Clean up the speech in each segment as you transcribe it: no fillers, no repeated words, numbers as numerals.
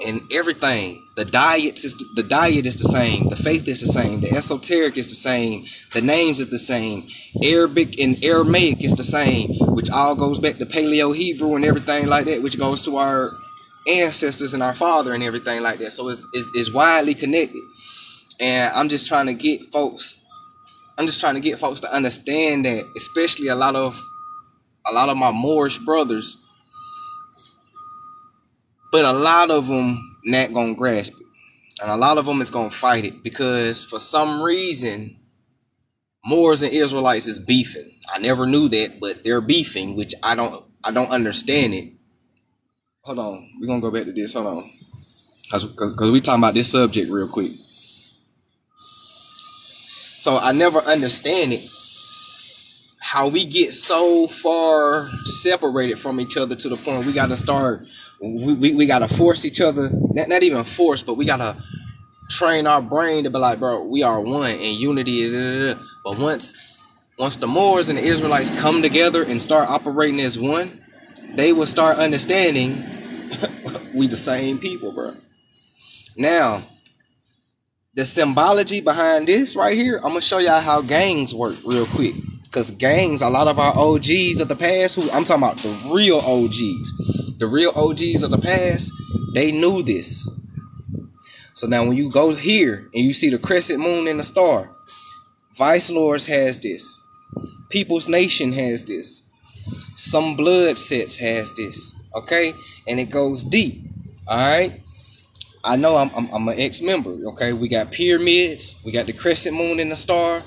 and everything. The diet is the same. The faith is the same. The esoteric is the same. The names is the same. Arabic and Aramaic is the same, which all goes back to Paleo Hebrew and everything like that, which goes to our ancestors and our father and everything like that. So it's widely connected. And I'm just trying to get folks to understand that, especially a lot of my Moorish brothers, but a lot of them not gonna grasp it, and a lot of them is gonna fight it because for some reason Moors and Israelites is beefing. I never knew that, but they're beefing, which I don't understand it. Hold on, we're gonna go back to this. Hold on, because we talking about this subject real quick. So I never understand it, how we get so far separated from each other to the point we got to start, we got to force each other, not even force, but we got to train our brain to be like, bro, we are one and unity. But once the Moors and the Israelites come together and start operating as one, they will start understanding we the same people, bro. Now, the symbology behind this right here, I'm going to show y'all how gangs work real quick. Because gangs, a lot of our OGs of the past, I'm talking about the real OGs. The real OGs of the past, they knew this. So now when you go here and you see the crescent moon and the star, Vice Lords has this. People's Nation has this. Some Blood Sets has this. Okay? And it goes deep. Alright? I know I'm an ex-member. Okay? We got pyramids. We got the crescent moon and the star.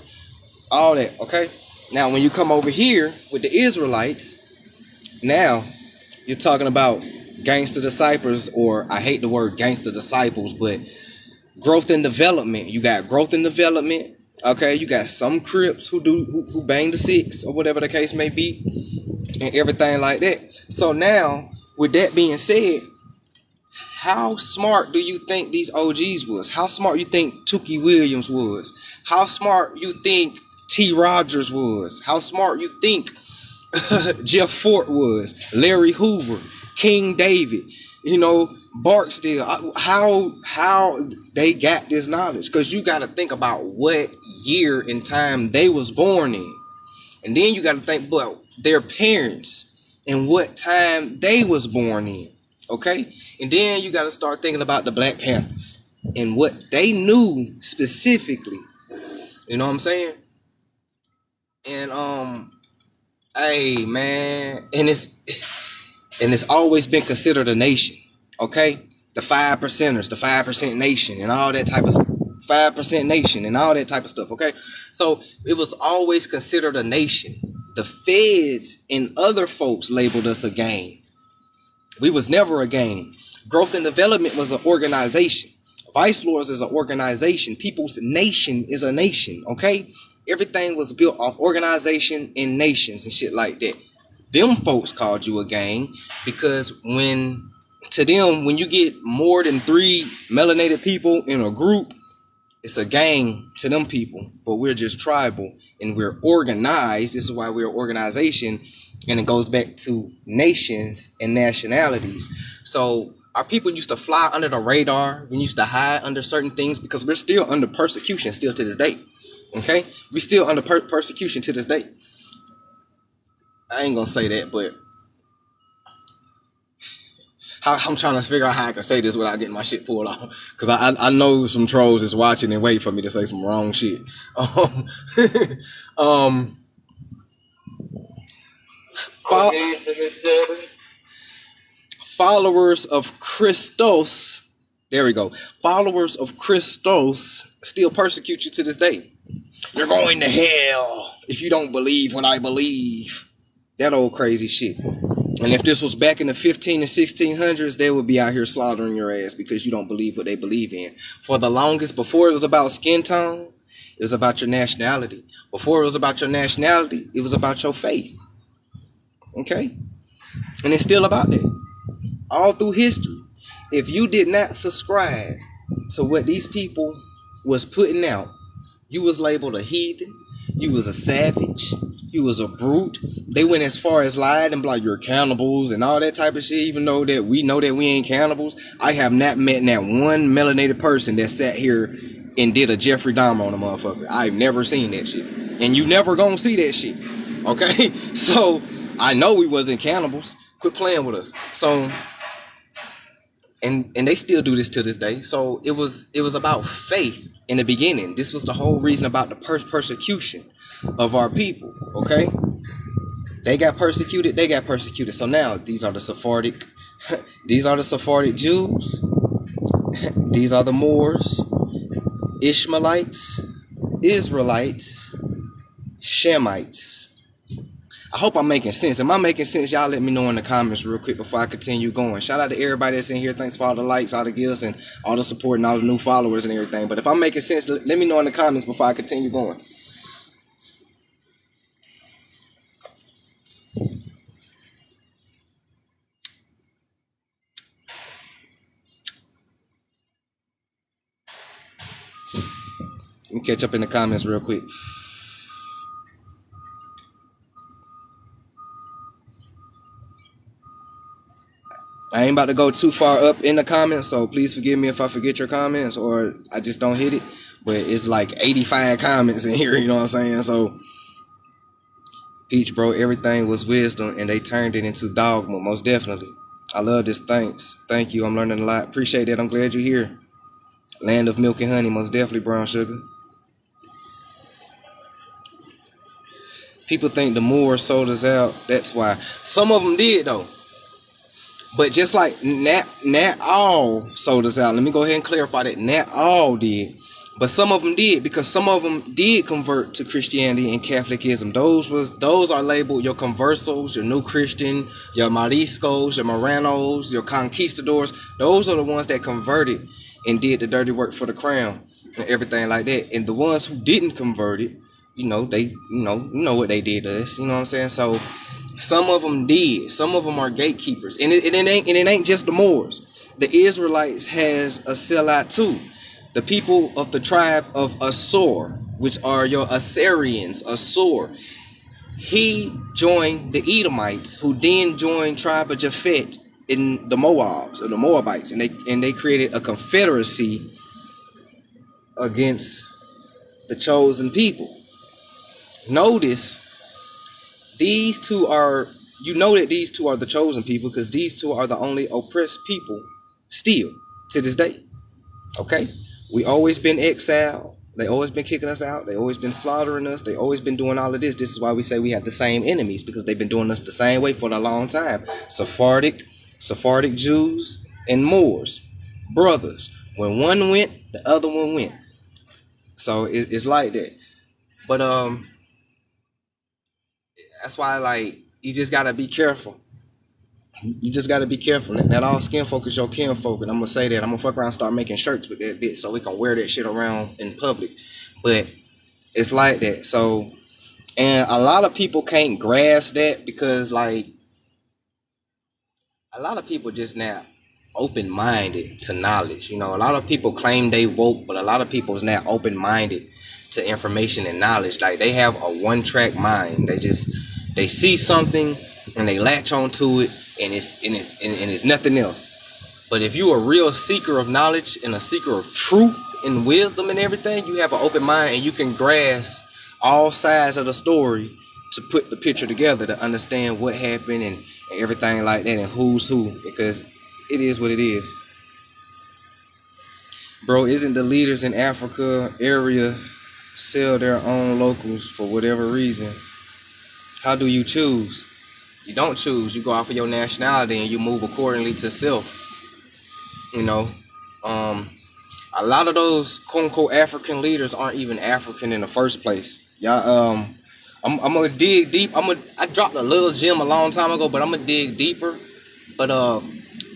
All that. Okay? Now, when you come over here with the Israelites, now you're talking about gangster disciples, or I hate the word gangster disciples, but growth and development. You got growth and development. Okay, you got some Crips who bang the six or whatever the case may be, and everything like that. So now, with that being said, how smart do you think these OGs was? How smart you think Tookie Williams was? How smart you think T. Rogers was? How smart you think Jeff Fort was? Larry Hoover, King David, Barksdale. How they got this knowledge? Because you got to think about what year and time they was born in, and then you got to think about their parents and what time they was born in. Okay, and then you got to start thinking about the Black Panthers and what they knew specifically. You know what I'm saying? And hey man, and it's always been considered a nation, okay? The 5%ers, the 5% nation, and all that type of 5% nation, and all that type of stuff, okay? So it was always considered a nation. The feds and other folks labeled us a gang. We was never a gang. Growth and Development was an organization. Vice Lords is an organization. People's Nation is a nation, okay? Everything was built off organization and nations and shit like that. Them folks called you a gang because when you get more than 3 melanated people in a group, it's a gang to them people. But we're just tribal and we're organized. This is why we're an organization, and it goes back to nations and nationalities. So our people used to fly under the radar. We used to hide under certain things because we're still under persecution still to this day. Okay, we still under persecution to this day. I ain't gonna say that, but I'm trying to figure out how I can say this without getting my shit pulled off. Because I know some trolls is watching and waiting for me to say some wrong shit. Followers of Christos, there we go. Followers of Christos still persecute you to this day. You're going to hell if you don't believe what I believe. That old crazy shit. And if this was back in the 15 and 1600s, they would be out here slaughtering your ass because you don't believe what they believe in. For the longest, before it was about skin tone, it was about your nationality. Before it was about your nationality, it was about your faith. Okay? And it's still about that. All through history. If you did not subscribe to what these people was putting out, you was labeled a heathen. You was a savage. You was a brute. They went as far as lied and be like, you're cannibals and all that type of shit, even though that we know that we ain't cannibals. I have not met that one melanated person that sat here and did a Jeffrey Dahmer on a motherfucker. I've never seen that shit. And you never gonna see that shit. Okay? So, I know we wasn't cannibals. Quit playing with us. So, and they still do this to this day. So it was about faith in the beginning. This was the whole reason about the persecution of our people. Okay, they got persecuted. So now these are the Sephardic. These are the Sephardic Jews. These are the Moors, Ishmaelites, Israelites, Shemites. I hope I'm making sense. Am I making sense? Y'all let me know in the comments real quick before I continue going. Shout out to everybody that's in here. Thanks for all the likes, all the gifts, and all the support and all the new followers and everything. But if I'm making sense, let me know in the comments before I continue going. Let me catch up in the comments real quick. I ain't about to go too far up in the comments, so please forgive me if I forget your comments or I just don't hit it. But it's like 85 comments in here, you know what I'm saying? So, Peach, bro, everything was wisdom and they turned it into dogma, most definitely. I love this. Thanks. Thank you. I'm learning a lot. Appreciate that. I'm glad you're here. Land of milk and honey, most definitely, brown sugar. People think the Moors sold us out. That's why. Some of them did, though. But just like not all sold us out. Let me go ahead and clarify that. Not all did. But some of them did, because some of them did convert to Christianity and Catholicism. Those are labeled your conversos, your new Christian, your Moriscos, your Moranos, your conquistadors. Those are the ones that converted and did the dirty work for the crown and everything like that. And the ones who didn't convert it, they what they did to us. You know what I'm saying? So some of them did. Some of them are gatekeepers. And it ain't just the Moors. The Israelites has a sellout too. The people of the tribe of Assur, which are your Assyrians, Assur, he joined the Edomites, who then joined tribe of Japhet in the Moabs, or the Moabites, and they created a confederacy against the chosen people. Notice these two are, that these two are the chosen people, because these two are the only oppressed people still to this day. Okay? We always been exiled. They always been kicking us out. They always been slaughtering us. They always been doing all of this. This is why we say we have the same enemies, because they've been doing us the same way for a long time. Sephardic Jews and Moors, brothers. When one went, the other one went. So it's like that. But that's why, you just gotta be careful. You just got to be careful. Not all skin folk is your kin folk. And I'm going to say that. I'm going to fuck around and start making shirts with that bitch so we can wear that shit around in public. But it's like that. So, and a lot of people can't grasp that because, a lot of people just not open-minded to knowledge. A lot of people claim they woke, but a lot of people is not open-minded to information and knowledge. They have a one-track mind. They see something and they latch onto it. And it's nothing else. But if you're a real seeker of knowledge and a seeker of truth and wisdom and everything, you have an open mind and you can grasp all sides of the story to put the picture together to understand what happened and everything like that and who's who, because it is what it is. Bro, isn't the leaders in Africa area sell their own locals for whatever reason? How do you choose? You don't choose. You go off of your nationality and you move accordingly to self. A lot of those quote-unquote African leaders aren't even African in the first place. Y'all, I'm gonna dig deep. I dropped a little gem a long time ago, but I'm gonna dig deeper. But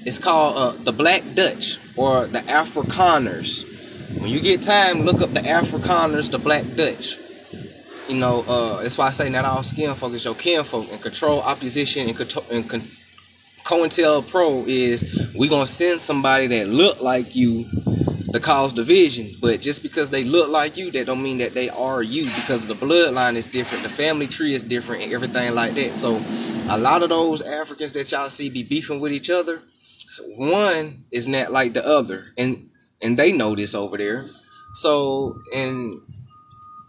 it's called the Black Dutch or the Afrikaners. When you get time, look up the Afrikaners, the Black Dutch. That's why I say not all skin folk is your kin folk. And control opposition and COINTELPRO is we gonna send somebody that look like you to cause division. But just because they look like you, that don't mean that they are you, because the bloodline is different, the family tree is different, and everything like that. So a lot of those Africans that y'all see be beefing with each other, one is not like the other, and they know this over there. So in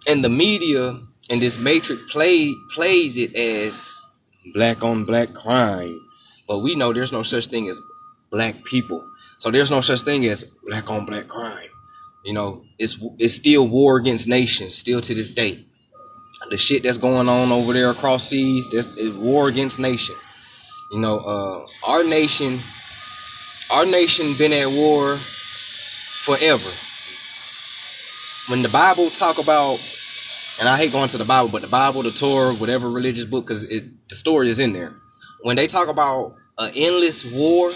the media, and this matrix plays it as black on black crime, but we know there's no such thing as black people. So there's no such thing as black on black crime. You know, it's still war against nations, still to this day. The shit that's going on over there across seas, that's war against nation. You know, our nation been at war forever. When the Bible talk about, and I hate going to the Bible, but the Bible, the Torah, whatever religious book, because the story is in there. When they talk about an endless war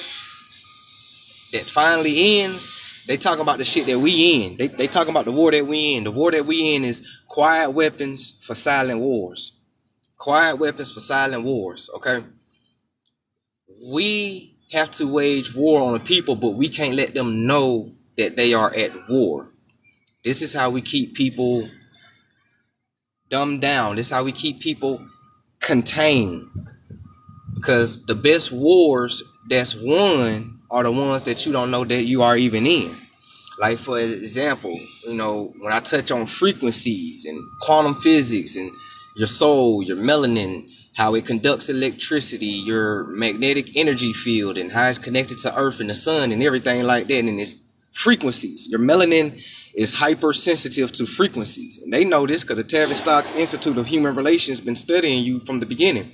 that finally ends, they talk about the shit that we in. They talk about the war that we in. The war that we in is quiet weapons for silent wars. Quiet weapons for silent wars, okay? We have to wage war on the people, but we can't let them know that they are at war. This is how we keep people dumbed down. This is how we keep people contained. Because the best wars that's won are the ones that you don't know that you are even in. Like, for example, you know, when I touch on frequencies and quantum physics and your soul, your melanin, how it conducts electricity, your magnetic energy field, and how it's connected to Earth and the sun and everything like that, and it's frequencies. Your melanin is hypersensitive to frequencies. And they know this because the Tavistock Institute of Human Relations has been studying you from the beginning.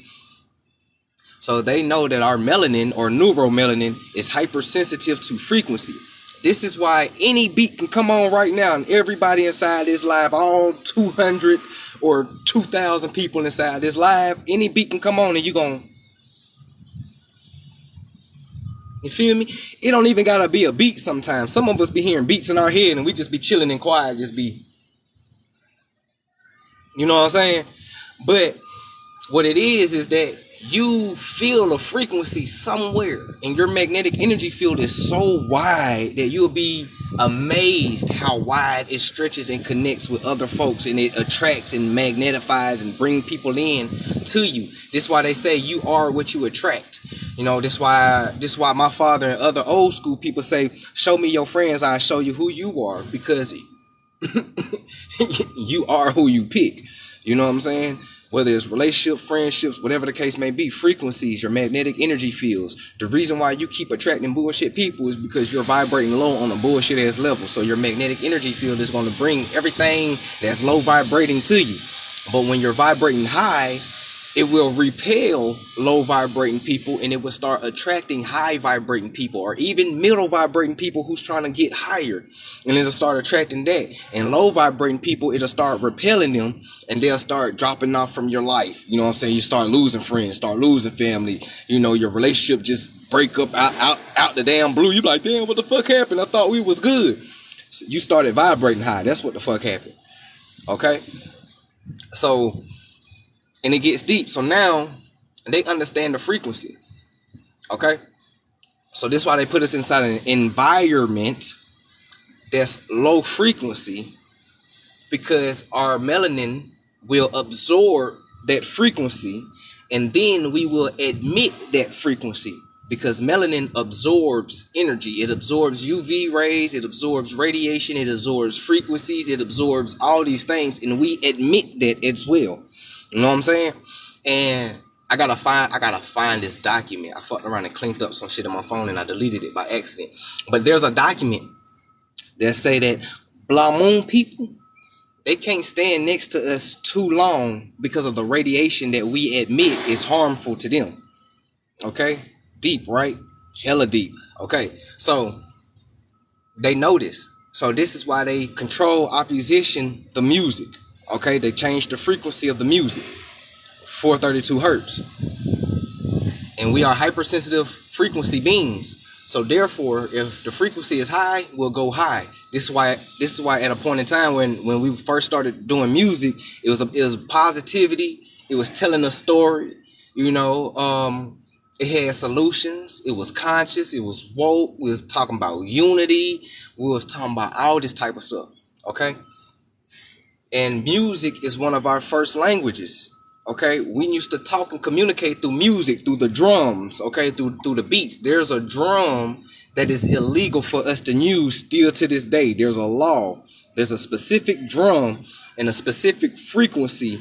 So they know that our melanin, or neuromelanin, is hypersensitive to frequency. This is why any beat can come on right now, and everybody inside this live, all 200 or 2,000 people inside this live, any beat can come on and you gon', you feel me? It don't even gotta be a beat sometimes. Some of us be hearing beats in our head and we just be chilling and quiet, just be, you know what I'm saying? But what it is that you feel a frequency somewhere, and your magnetic energy field is so wide that you'll be amazed how wide it stretches and connects with other folks, and it attracts and magnetifies and bring people in to you. This is why they say you are what you attract. You know, this is why my father and other old school people say, show me your friends, I'll show you who you are, because you are who you pick. You know what I'm saying? Whether it's relationships, friendships, whatever the case may be, frequencies, your magnetic energy fields. The reason why you keep attracting bullshit people is because you're vibrating low on a bullshit ass level. So your magnetic energy field is going to bring everything that's low vibrating to you. But when you're vibrating high, it will repel low vibrating people, and it will start attracting high vibrating people, or even middle vibrating people who's trying to get higher, and it'll start attracting that. And low vibrating people, it'll start repelling them, and they'll start dropping off from your life. You know what I'm saying? You start losing friends, start losing family. You know, your relationship just break up out the damn blue. You like, damn, what the fuck happened? I thought we was good. So you started vibrating high. That's what the fuck happened. Okay? So, and it gets deep. So now they understand the frequency. Okay? So this is why they put us inside an environment that's low frequency, because our melanin will absorb that frequency, and then we will emit that frequency, because melanin absorbs energy. It absorbs UV rays, it absorbs radiation, it absorbs frequencies, it absorbs all these things, and we emit that as well. You know what I'm saying? And I gotta find this document. I fucked around and cleaned up some shit on my phone and I deleted it by accident. But there's a document that say that Blah Moon people, they can't stand next to us too long because of the radiation that we emit is harmful to them. Okay? Deep, right? Hella deep. Okay, so they know this. So this is why they control opposition, the music. Okay, they changed the frequency of the music, 432 hertz. And we are hypersensitive frequency beings. So therefore, if the frequency is high, we'll go high. This is why at a point in time when we first started doing music, it was positivity. It was telling a story. You know, It had solutions. It was conscious. It was woke. We was talking about unity. We was talking about all this type of stuff. Okay. And music is one of our first languages. Okay. We used to talk and communicate through music, through the drums. Okay. Through the beats. There's a drum that is illegal for us to use still to this day. There's a law. There's a specific drum and a specific frequency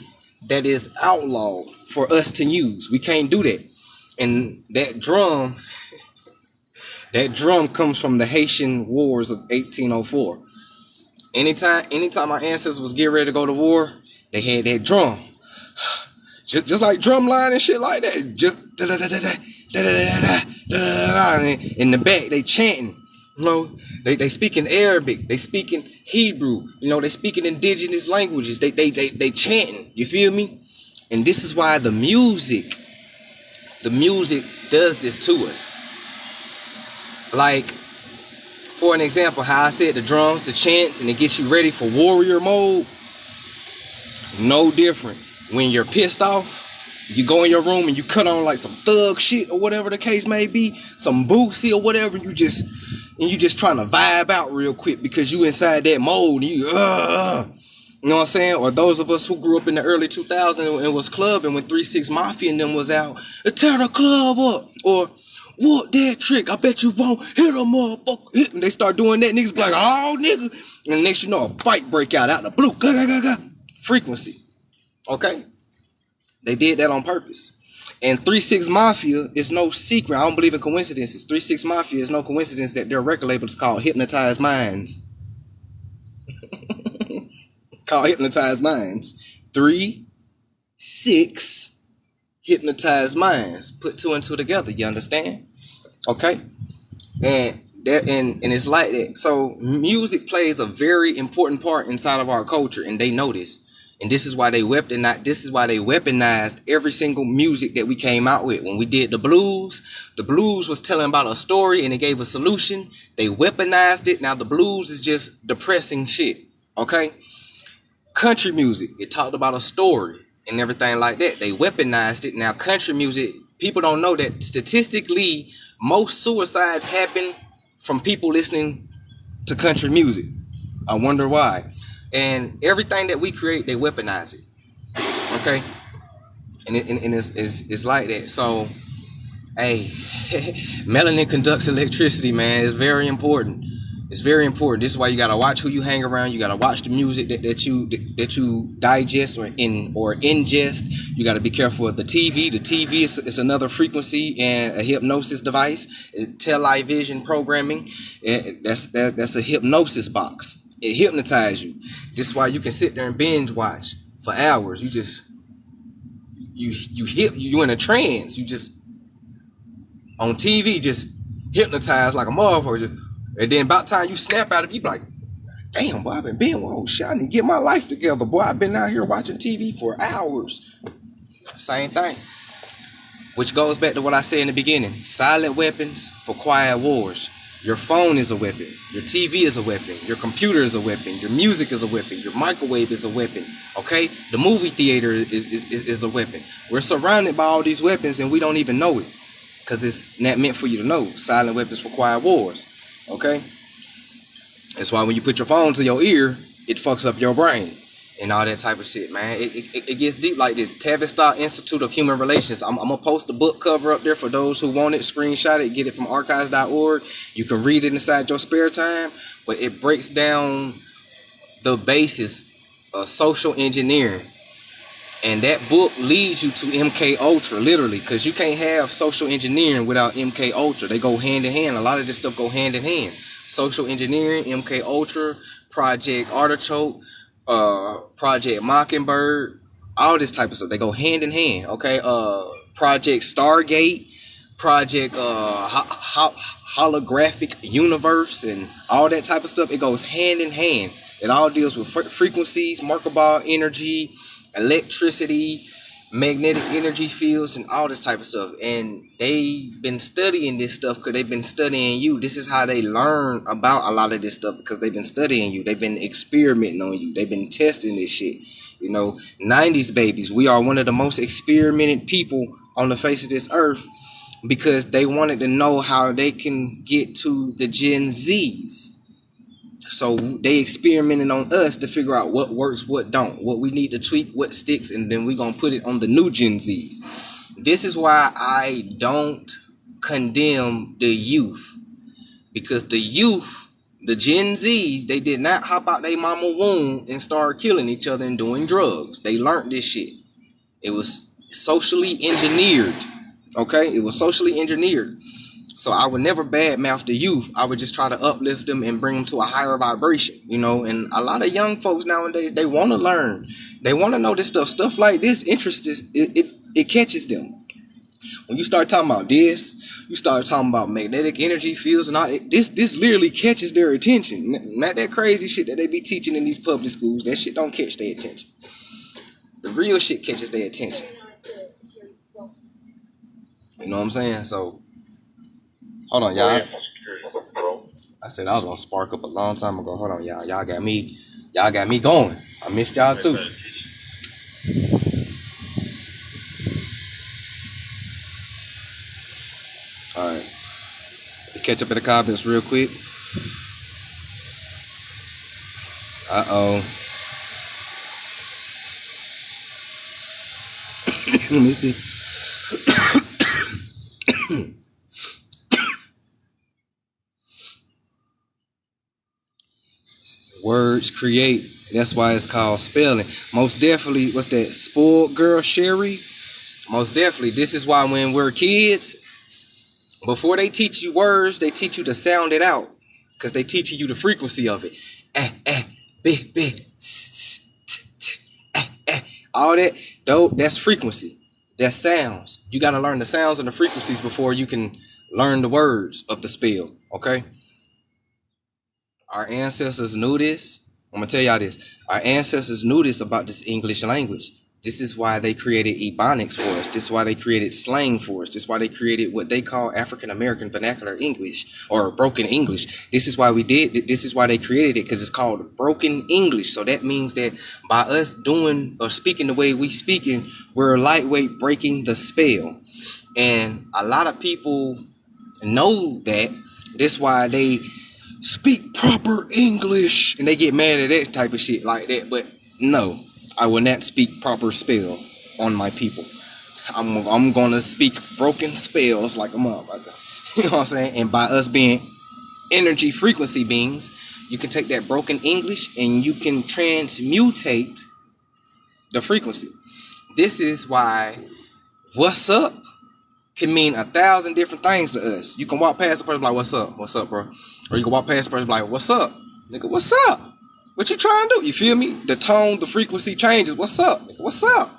that is outlawed for us to use. We can't do that. And that drum comes from the Haitian Wars of 1804. Anytime our ancestors was getting ready to go to war, they had that drum. Just like drum line and shit like that. Just in the back, they chanting. You know, they speaking Arabic, they speaking Hebrew, you know, they speaking indigenous languages. They chanting. You feel me? And this is why the music does this to us. Like, for an example, how I said the drums, the chants, and it gets you ready for warrior mode. No different. When you're pissed off, you go in your room and you cut on like some thug shit or whatever the case may be, some Boosie or whatever, and you just trying to vibe out real quick because you inside that mode. You know what I'm saying? Or those of us who grew up in the early 2000s and was clubbing when 3 6 Mafia and them was out, tear the club up. Or what that trick? I bet you won't hit a motherfucker. And they start doing that. Niggas be like, oh, nigga. And next you know, a fight break out the blue. Frequency. Okay? They did that on purpose. And 3 6 Mafia is no secret. I don't believe in coincidences. 3 6 Mafia is no coincidence that their record label is called Hypnotized Minds. Called Hypnotized Minds. 3 6 Hypnotized Minds. Put two and two together, you understand? Okay? And it's like that. So music plays a very important part inside of our culture, and they know this. And this is why they weaponized every single music that we came out with. When we did the blues was telling about a story and it gave a solution. They weaponized it. Now the blues is just depressing shit. Okay? Country music, it talked about a story and everything like that. They weaponized it. Now country music, people don't know that statistically most suicides happen from people listening to country music. I wonder why. And everything that we create, they weaponize it. Okay? And it's like that. So, hey, melanin conducts electricity, man. It's very important. It's very important. This is why you gotta watch who you hang around. You gotta watch the music that you digest or ingest. You gotta be careful of the TV. The TV is another frequency and a hypnosis device. Television programming. That's a hypnosis box. It hypnotizes you. This is why you can sit there and binge watch for hours. You in a trance. You just on TV just hypnotized like a motherfucker. And then about time you snap out of it, you be like, damn, boy, I've been whoa, shit, I need to get my life together, boy. I've been out here watching TV for hours. Same thing. Which goes back to what I said in the beginning. Silent weapons for quiet wars. Your phone is a weapon. Your TV is a weapon. Your computer is a weapon. Your music is a weapon. Your microwave is a weapon. Okay? The movie theater is a weapon. We're surrounded by all these weapons and we don't even know it. Because it's not meant for you to know. Silent weapons for quiet wars. Okay? That's why when you put your phone to your ear, it fucks up your brain. And all that type of shit, man. It gets deep like this. Tavistock Institute of Human Relations. I'm going to post the book cover up there for those who want it. Screenshot it. Get it from archives.org. You can read it inside your spare time. But it breaks down the basis of social engineering. And that book leads you to MK Ultra, literally. Because you can't have social engineering without MK Ultra. They go hand in hand. A lot of this stuff go hand in hand. Social engineering, MK Ultra, Project Artichoke, Project Mockingbird, all this type of stuff. They go hand in hand. Okay. Project Stargate, Project Holographic Universe, and all that type of stuff. It goes hand in hand. It all deals with frequencies, Merkabah energy, electricity, magnetic energy fields, and all this type of stuff. And they've been studying this stuff because they've been studying you. This is how they learn about a lot of this stuff, because they've been studying you. They've been experimenting on you. They've been testing this shit. You know, 90s babies, we are one of the most experimented people on the face of this earth, because they wanted to know how they can get to the Gen Zs. So they experimented on us to figure out what works, what don't, what we need to tweak, what sticks, and then we're gonna put it on the new Gen Zs. This is why I don't condemn the youth, because the youth, the Gen Zs, they did not hop out their mama womb and start killing each other and doing drugs. They learned this shit. It was socially engineered. Okay, it was socially engineered. So I would never badmouth the youth. I would just try to uplift them and bring them to a higher vibration, you know. And a lot of young folks nowadays, they want to learn. They want to know this stuff. Stuff like this interests it catches them. When you start talking about this, you start talking about magnetic energy fields and all. This literally catches their attention. Not that crazy shit that they be teaching in these public schools. That shit don't catch their attention. The real shit catches their attention. You know what I'm saying? So, hold on, y'all. I said I was gonna spark up a long time ago. Hold on, y'all. Y'all got me going. I missed y'all too. All right. Catch up in the comments real quick. Uh-oh. Let me see. Words create. That's why it's called spelling. Most definitely, what's that? Spoiled girl Sherry? Most definitely. This is why when we're kids, before they teach you words, they teach you to sound it out. Because they teach you the frequency of it. B, s, t, all that, though, that's frequency. That's sounds. You got to learn the sounds and the frequencies before you can learn the words of the spell. Okay? Our ancestors knew this. I'm going to tell y'all this. Our ancestors knew this about this English language. This is why they created Ebonics for us. This is why they created slang for us. This is why they created what they call African American vernacular English or broken English. This is why we did. This is why they created it, because it's called broken English. So that means that by us doing or speaking the way we speaking, we're lightweight breaking the spell. And a lot of people know that. That's why they speak proper English and they get mad at that type of shit like that. But no, I will not speak proper spells on my people. I'm gonna speak broken spells like a motherfucker. You know what I'm saying? And by us being energy frequency beings, you can take that broken English and you can transmutate the frequency. This is why what's up can mean 1,000 different things to us. You can walk past the person like, what's up, bro? Or you can walk past the person like, what's up? Nigga, what's up? What you trying to do? You feel me? The tone, the frequency changes. What's up? Nigga, what's up?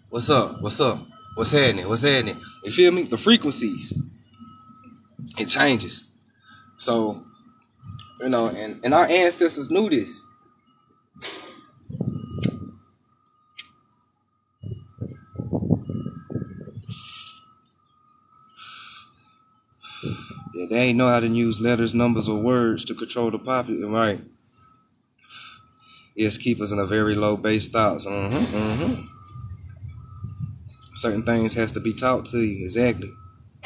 What's up? What's up? What's happening? What's happening? You feel me? The frequencies. It changes. So, you know, and our ancestors knew this. Yeah, they ain't know how to use letters, numbers, or words to control the populace, right? Yes, keep us in a very low base thoughts. Certain things has to be taught to you, exactly.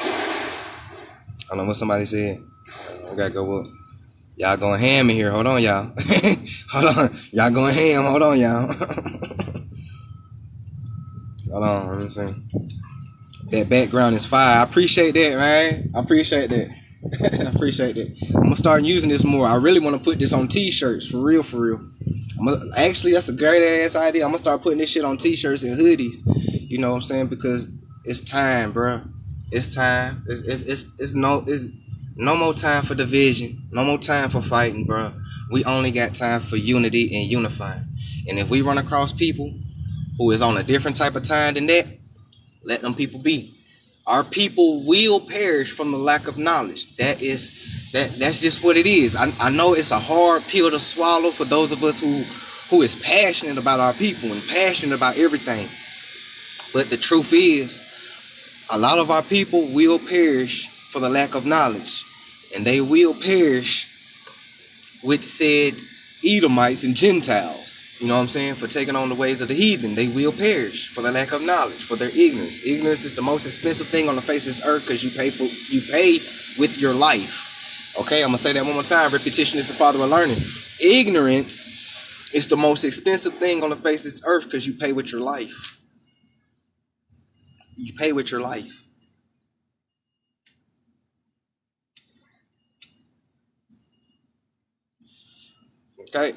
I don't know what somebody said. I gotta go up. Y'all going ham in here. Hold on, y'all. Hold on. Y'all going ham. Hold on, y'all. Hold on, let me see. That background is fire. I appreciate that, man. I appreciate that. I appreciate that. I'm gonna start using this more. I really want to put this on t-shirts, for real. Actually, that's a great ass idea. I'm gonna start putting this shit on t-shirts and hoodies. You know what I'm saying? Because it's time, bro. It's time. It's no more time for division. No more time for fighting, bro. We only got time for unity and unifying. And if we run across people who is on a different type of time than that, let them people be. Our people will perish from the lack of knowledge. That's just what it is. I know it's a hard pill to swallow for those of us who is passionate about our people and passionate about everything. But the truth is, a lot of our people will perish for the lack of knowledge. And they will perish with said Edomites and Gentiles. You know what I'm saying? For taking on the ways of the heathen, they will perish for the lack of knowledge, for their ignorance. Ignorance is the most expensive thing on the face of this earth because you pay with your life. Okay, I'm gonna say that one more time. Repetition is the father of learning. Ignorance is the most expensive thing on the face of this earth because you pay with your life. You pay with your life. Okay,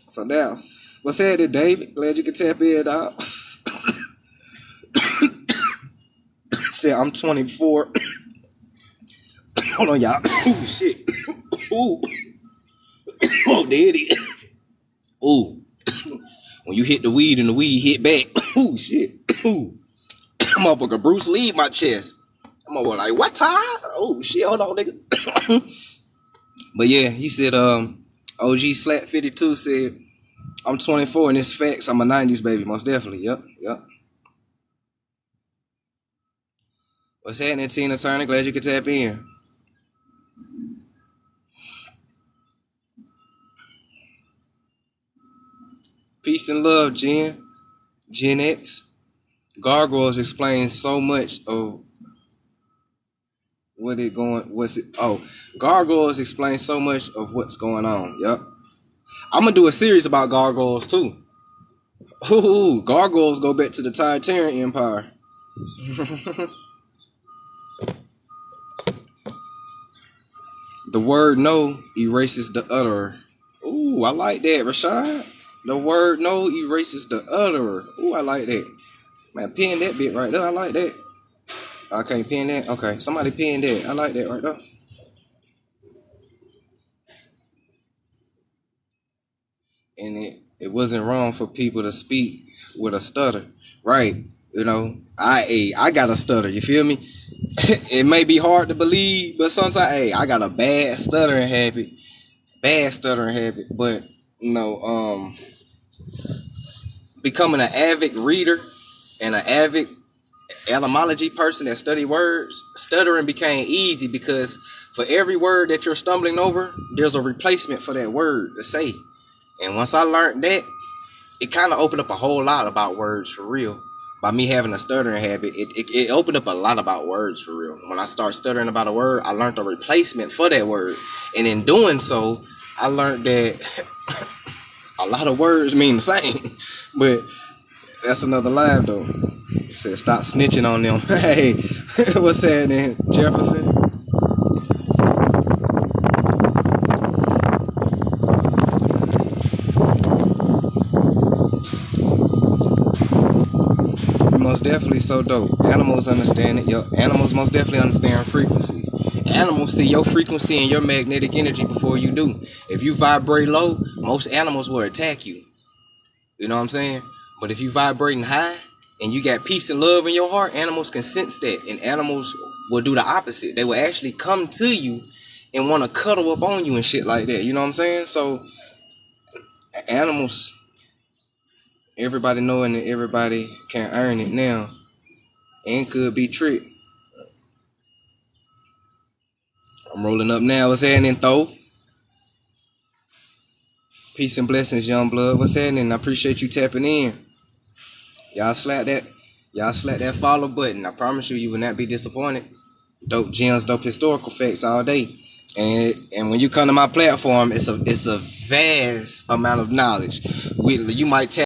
so now, what's happening, David? Glad you can tap in, dog. Say I'm 24. Hold on, y'all. Oh shit. Ooh. Oh, there it is. Ooh. When you hit the weed and the weed hit back. Oh shit. Ooh. Motherfucker Bruce Lee in my chest. I'm over like, what time? Oh shit, hold on, nigga. But yeah, he said, OG Slat 52 said, I'm 24 and it's facts. I'm a 90s baby, most definitely. Yep. What's happening, Tina Turner? Glad you could tap in. Peace and love, Gen X. Gargoyles explain so much of Gargoyles explain so much of what's going on. Yep. I'm gonna do a series about gargoyles too. Ooh, gargoyles go back to the Tartarian Empire. The word no erases the utterer. Ooh, I like that, Rashad. The word no erases the utterer. Ooh, I like that. Man, pin that bit right there. I like that. I can't pin that. Okay, somebody pin that. I like that right there. And it wasn't wrong for people to speak with a stutter, right? You know, I got a stutter. You feel me? It may be hard to believe, but sometimes, I got a bad stuttering habit. But you know, becoming an avid reader and an avid etymology person that study words, stuttering became easy because for every word that you're stumbling over, there's a replacement for that word to say. And once I learned that, it kind of opened up a whole lot about words for real. By me having a stuttering habit, it opened up a lot about words for real. When I start stuttering about a word, I learned a replacement for that word. And in doing so, I learned that a lot of words mean the same. But that's another live though. Said stop snitching on them. Hey, what's happening, Jefferson? Most definitely so dope. Animals understand it. Animals most definitely understand frequencies. Animals see your frequency and your magnetic energy before you do. If you vibrate low, most animals will attack you. You know what I'm saying? But if you vibrating high and you got peace and love in your heart, animals can sense that. And animals will do the opposite. They will actually come to you and want to cuddle up on you and shit like that. You know what I'm saying? So animals, everybody knowing that everybody can earn it now and could be tricked. I'm rolling up now. What's happening, Tho? Peace and blessings, young blood. What's happening? I appreciate you tapping in. Y'all slap that follow button. I promise you will not be disappointed. Dope gems, dope historical facts all day. And when you come to my platform, it's a vast amount of knowledge. You might tap